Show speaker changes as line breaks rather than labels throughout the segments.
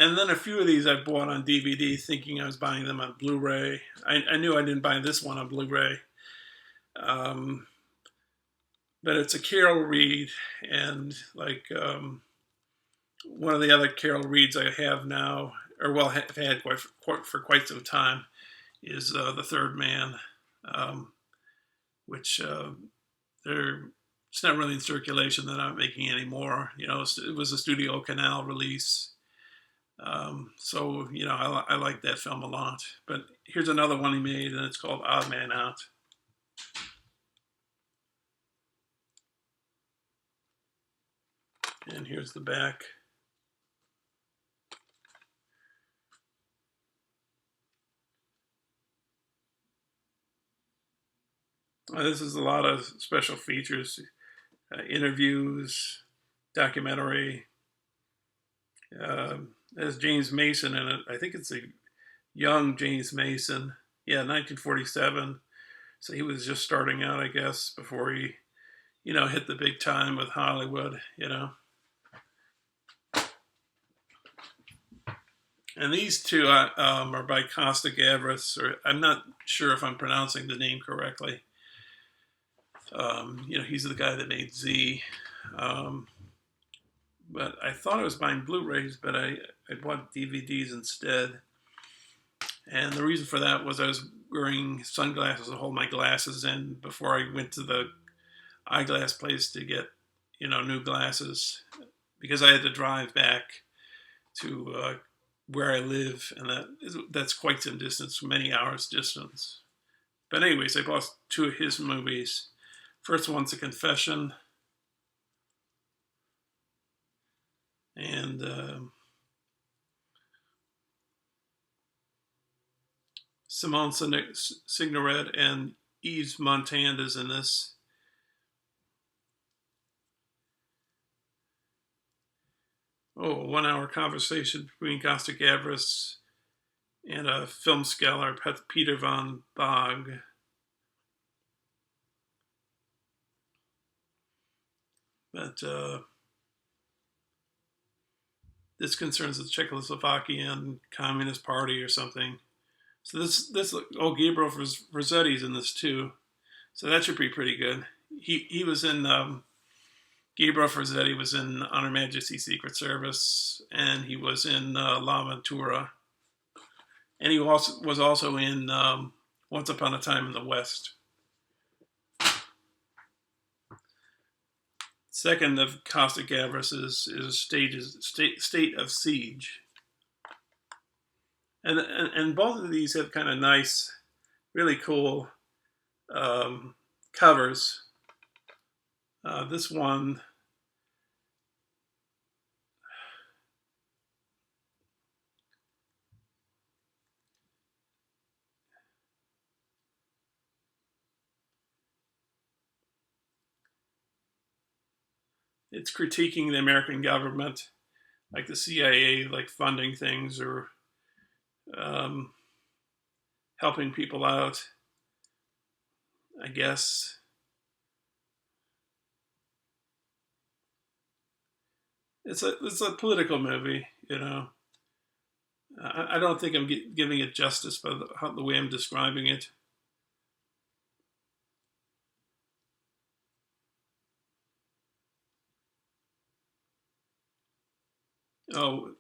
And then a few of these I bought on DVD, thinking I was buying them on Blu-ray. I knew I didn't buy this one on Blu-ray, um, but it's a Carol Reed, and like one of the other Carol Reeds I have now, or well, have had for quite some time, is The Third Man, um, which they're it's not really in circulation. They're not making anymore. You know, it was a Studio Canal release. So, you know, I like that film a lot. But here's another one he made, and it's called Odd Man Out. And here's the back. This is a lot of special features, interviews, documentary. There's James Mason in it. I think it's a young James Mason. Yeah, 1947. So he was just starting out, I guess, before he, you know, hit the big time with Hollywood, you know. And these two are by Costa Gavras, or I'm not sure if I'm pronouncing the name correctly. You know, he's the guy that made Z. But I thought I was buying Blu-rays, but I bought DVDs instead. And the reason for that was I was wearing sunglasses to hold my glasses in before I went to the eyeglass place to get, you know, new glasses, because I had to drive back to where I live, and that's quite some distance, many hours distance. But anyways, I bought two of his movies. First one's A Confession, and Simone Signoret and Yves Montand is in this. Oh, a 1 hour conversation between Costa Gavras and a film scholar, Peter von Bog. But this concerns the Czechoslovakian Communist Party or something. So Gabriel Rossetti's in this too. So that should be pretty good. He was in, Gabriel Rossetti was in On Her Majesty's Secret Service, and he was in La Ventura. And he was also in Once Upon a Time in the West. Second of Costa Gavras is State of Siege. And both of these have kind of nice, really cool covers. This one, it's critiquing the American government, like the CIA, like funding things or helping people out, I guess. It's a political movie, you know. I don't think I'm giving it justice by the way I'm describing it. Oh,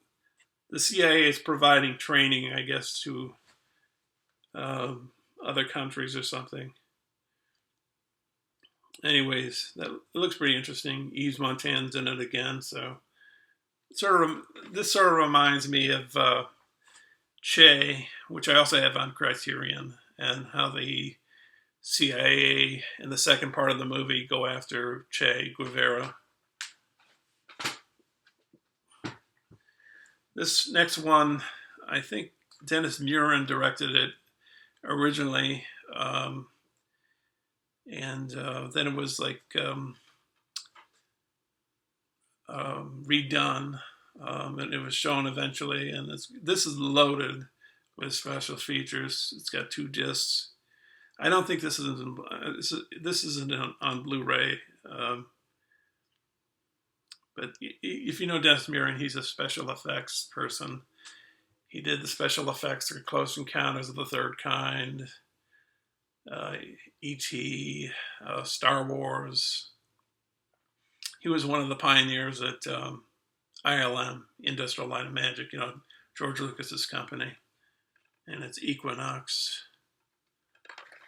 the CIA is providing training, I guess, to other countries or something. Anyways, it looks pretty interesting. Yves Montan's in it again, so this sort of reminds me of Che, which I also have on Criterion, and how the CIA in the second part of the movie go after Che Guevara. This next one, I think Dennis Muren directed it originally, and then it was like redone, and it was shown eventually. And this is loaded with special features. It's got 2 discs. I don't think this isn't on Blu-ray, But if you know Dennis Muren, he's a special effects person. He did the special effects for Close Encounters of the Third Kind, uh, E.T., Star Wars. He was one of the pioneers at ILM, Industrial Light and Magic, George Lucas's company, and it's Equinox.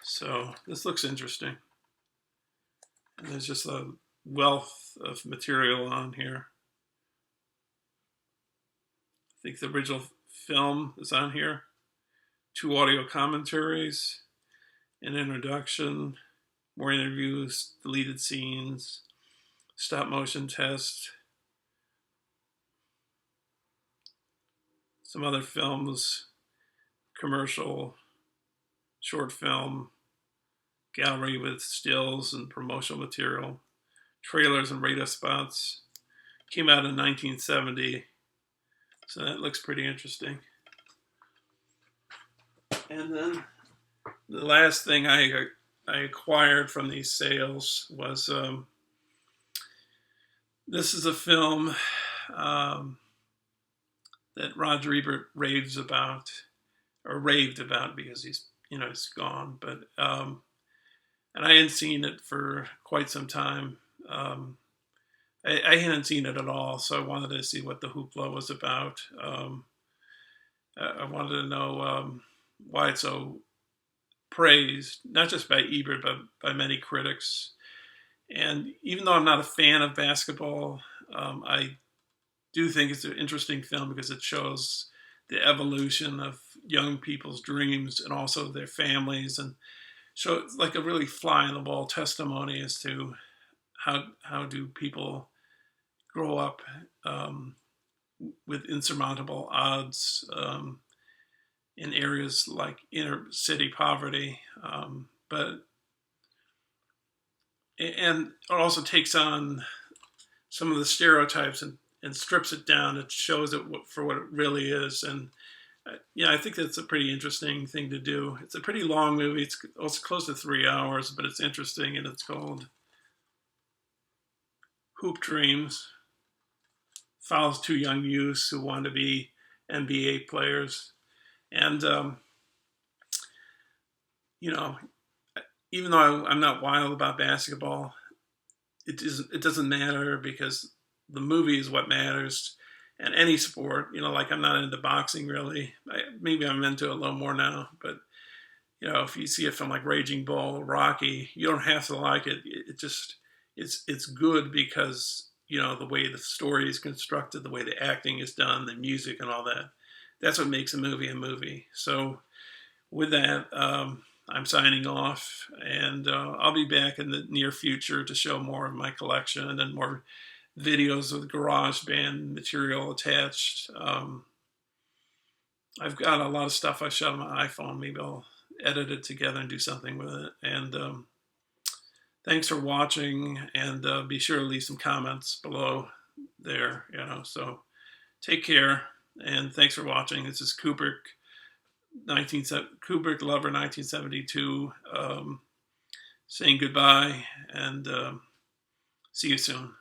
So this looks interesting. And there's just a wealth of material on here. I think the original film is on here. 2 audio commentaries, an introduction, more interviews, deleted scenes, stop motion test, some other films, commercial, short film, gallery with stills and promotional material, trailers and radio spots. Came out in 1970, so that looks pretty interesting. And then the last thing I acquired from these sales was this is a film that Roger Ebert raved about because he's gone. But and I hadn't seen it for quite some time. I hadn't seen it at all, so I wanted to see what the hoopla was about. I wanted to know why it's so praised, not just by Ebert, but by many critics. And even though I'm not a fan of basketball, I do think it's an interesting film because it shows the evolution of young people's dreams and also their families, and so it's like a really fly-on-the-wall testimony as to how do people grow up with insurmountable odds in areas like inner city poverty, and it also takes on some of the stereotypes and strips it down. It shows it for what it really is, and I think that's a pretty interesting thing to do. It's a pretty long movie. It's close to 3 hours, but it's interesting, and it's called Hoop Dreams. Follows 2 young youths who want to be NBA players. And, even though I'm not wild about basketball, it doesn't matter because the movie is what matters. And any sport, like I'm not into boxing really. Maybe I'm into it a little more now. But, if you see a film like Raging Bull, Rocky, you don't have to like it. It's good because, the way the story is constructed, the way the acting is done, the music and all that. That's what makes a movie a movie. So with that, I'm signing off, and I'll be back in the near future to show more of my collection and more videos with GarageBand material attached. I've got a lot of stuff I shot on my iPhone. Maybe I'll edit it together and do something with it. And thanks for watching, and be sure to leave some comments below there, so take care, and thanks for watching. This is Kubrick Lover 1972 saying goodbye, and see you soon.